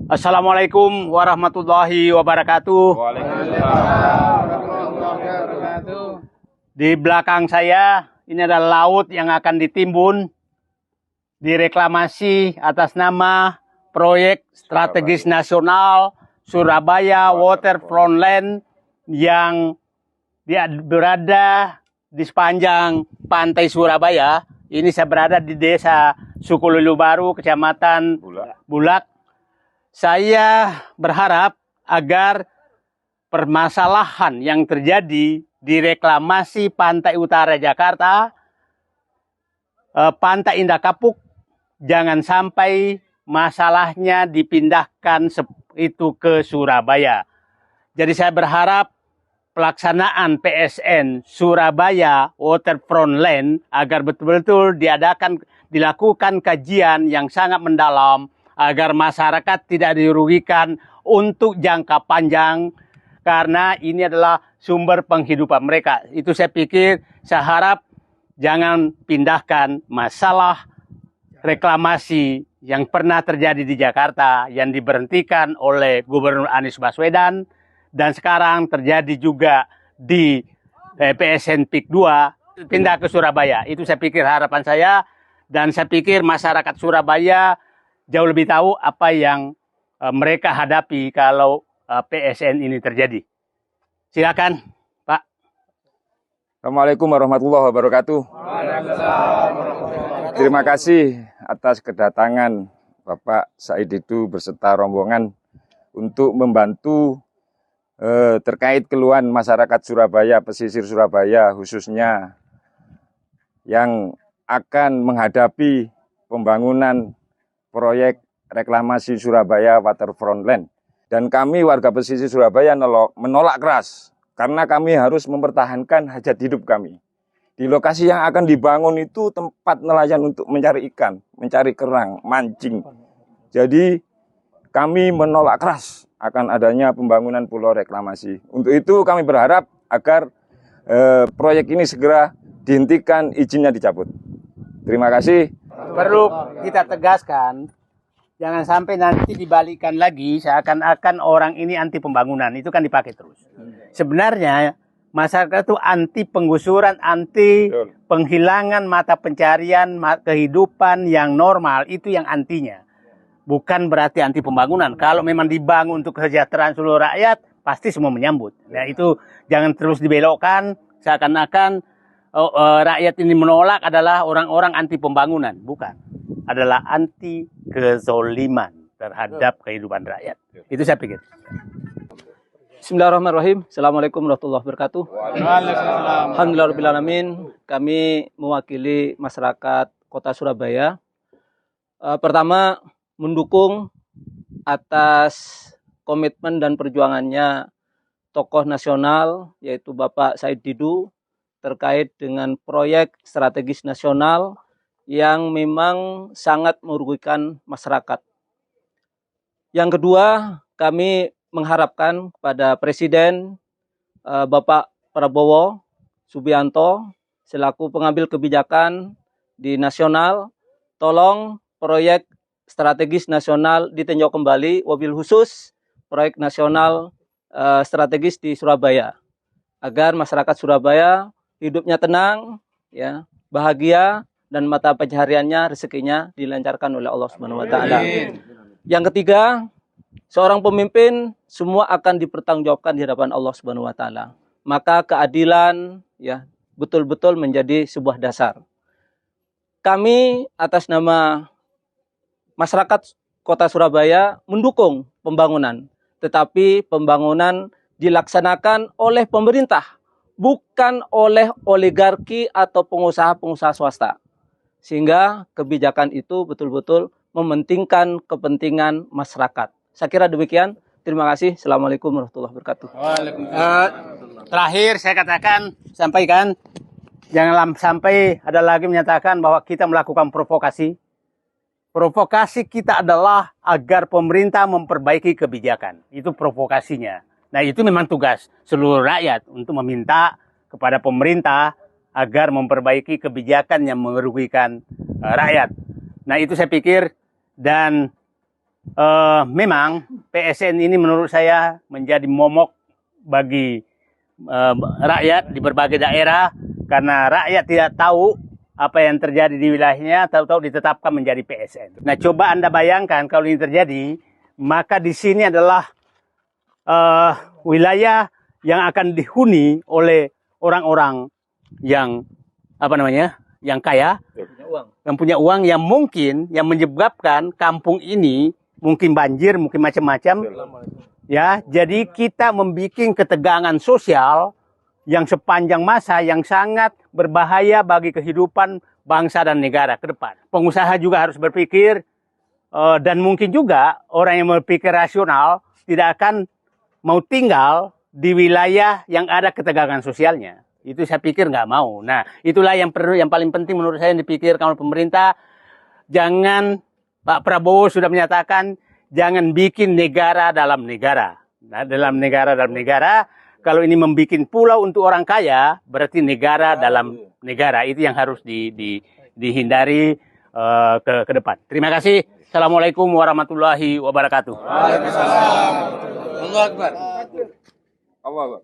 Assalamualaikum warahmatullahi wabarakatuh. Di belakang saya ini adalah laut yang akan ditimbun, direklamasi atas nama Proyek Strategis Nasional Surabaya Waterfront Land yang berada di sepanjang pantai Surabaya. Ini saya berada di desa Sukolilo Baru, Kecamatan Bulak. Saya berharap agar permasalahan yang terjadi di reklamasi Pantai Utara Jakarta, Pantai Indah Kapuk, jangan sampai masalahnya dipindahkan itu ke Surabaya. Jadi saya berharap pelaksanaan PSN Surabaya Waterfront Land agar betul-betul dilakukan kajian yang sangat mendalam agar masyarakat tidak dirugikan untuk jangka panjang karena ini adalah sumber penghidupan mereka. Itu saya pikir, saya harap jangan pindahkan masalah reklamasi yang pernah terjadi di Jakarta yang diberhentikan oleh Gubernur Anies Baswedan dan sekarang terjadi juga di PSN PIK 2 pindah ke Surabaya. Itu saya pikir harapan saya dan saya pikir masyarakat Surabaya jauh lebih tahu apa yang mereka hadapi kalau PSN ini terjadi. Silakan, Pak. Assalamualaikum warahmatullahi wabarakatuh. Terima kasih atas kedatangan Bapak Said Didu beserta rombongan untuk membantu terkait keluhan masyarakat Surabaya, pesisir Surabaya khususnya yang akan menghadapi pembangunan proyek reklamasi Surabaya Waterfront Land. Dan kami warga pesisir Surabaya menolak keras karena kami harus mempertahankan hajat hidup kami. Di lokasi yang akan dibangun itu tempat nelayan untuk mencari ikan, mencari kerang, mancing. Jadi kami menolak keras akan adanya pembangunan pulau reklamasi. Untuk itu kami berharap agar proyek ini segera dihentikan, izinnya dicabut. Terima kasih. Perlu kita tegaskan, jangan sampai nanti dibalikkan lagi seakan-akan orang ini anti pembangunan. Itu kan dipakai terus. Sebenarnya masyarakat itu anti penggusuran, anti penghilangan mata pencarian, kehidupan yang normal. Itu yang antinya. Bukan berarti anti pembangunan. Kalau memang dibangun untuk kesejahteraan seluruh rakyat, pasti semua menyambut. Nah, itu jangan terus dibelokkan seakan-akan rakyat ini menolak adalah orang-orang anti pembangunan. Bukan. Adalah anti kezoliman terhadap kehidupan rakyat. Itu saya pikir. Bismillahirrahmanirrahim. Assalamualaikum warahmatullahi wabarakatuh. Alhamdulillahirrahmanirrahim. Kami mewakili masyarakat Kota Surabaya. Pertama, mendukung atas komitmen dan perjuangannya tokoh nasional yaitu Bapak Said Didu terkait dengan proyek strategis nasional yang memang sangat merugikan masyarakat. Yang kedua, kami mengharapkan kepada Presiden Bapak Prabowo Subianto selaku pengambil kebijakan di nasional, tolong proyek strategis nasional ditinjau kembali, wabil khusus proyek nasional strategis di Surabaya, agar masyarakat Surabaya hidupnya tenang, ya, bahagia, dan mata pencahariannya, rezekinya dilancarkan oleh Allah Subhanahu wa Ta'ala. Yang ketiga, seorang pemimpin semua akan dipertanggungjawabkan di hadapan Allah Subhanahu wa Ta'ala. Maka keadilan, ya, betul-betul menjadi sebuah dasar. Kami atas nama masyarakat Kota Surabaya mendukung pembangunan, tetapi pembangunan dilaksanakan oleh pemerintah, bukan oleh oligarki atau pengusaha-pengusaha swasta. Sehingga kebijakan itu betul-betul mementingkan kepentingan masyarakat. Saya kira demikian. Terima kasih. Assalamualaikum warahmatullahi wabarakatuh. Terakhir saya sampaikan, jangan sampai ada lagi menyatakan bahwa kita melakukan provokasi. Provokasi kita adalah agar pemerintah memperbaiki kebijakan. Itu provokasinya. Nah, itu memang tugas seluruh rakyat untuk meminta kepada pemerintah agar memperbaiki kebijakan yang merugikan rakyat. Nah, itu saya pikir, dan memang PSN ini menurut saya menjadi momok bagi rakyat di berbagai daerah karena rakyat tidak tahu apa yang terjadi di wilayahnya, tahu-tahu ditetapkan menjadi PSN. Nah, coba Anda bayangkan kalau ini terjadi, maka di sini adalah wilayah yang akan dihuni oleh orang-orang yang yang kaya, yang punya uang, yang mungkin yang menyebabkan kampung ini mungkin banjir, mungkin macam-macam. Ya, jadi kita membuat ketegangan sosial yang sepanjang masa yang sangat berbahaya bagi kehidupan bangsa dan negara ke depan. Pengusaha juga harus berpikir dan mungkin juga orang yang berpikir rasional tidak akan mau tinggal di wilayah yang ada ketegangan sosialnya. Itu saya pikir nggak mau. Nah, itulah yang paling penting menurut saya yang dipikirkan oleh pemerintah. Jangan, Pak Prabowo sudah menyatakan, jangan bikin negara dalam negara. Nah, dalam negara, kalau ini membuat pulau untuk orang kaya, berarti negara dalam negara. Itu yang harus dihindari ke depan. Terima kasih. Assalamualaikum warahmatullahi wabarakatuh. Waalaikumsalam. Allah Akbar. Allah.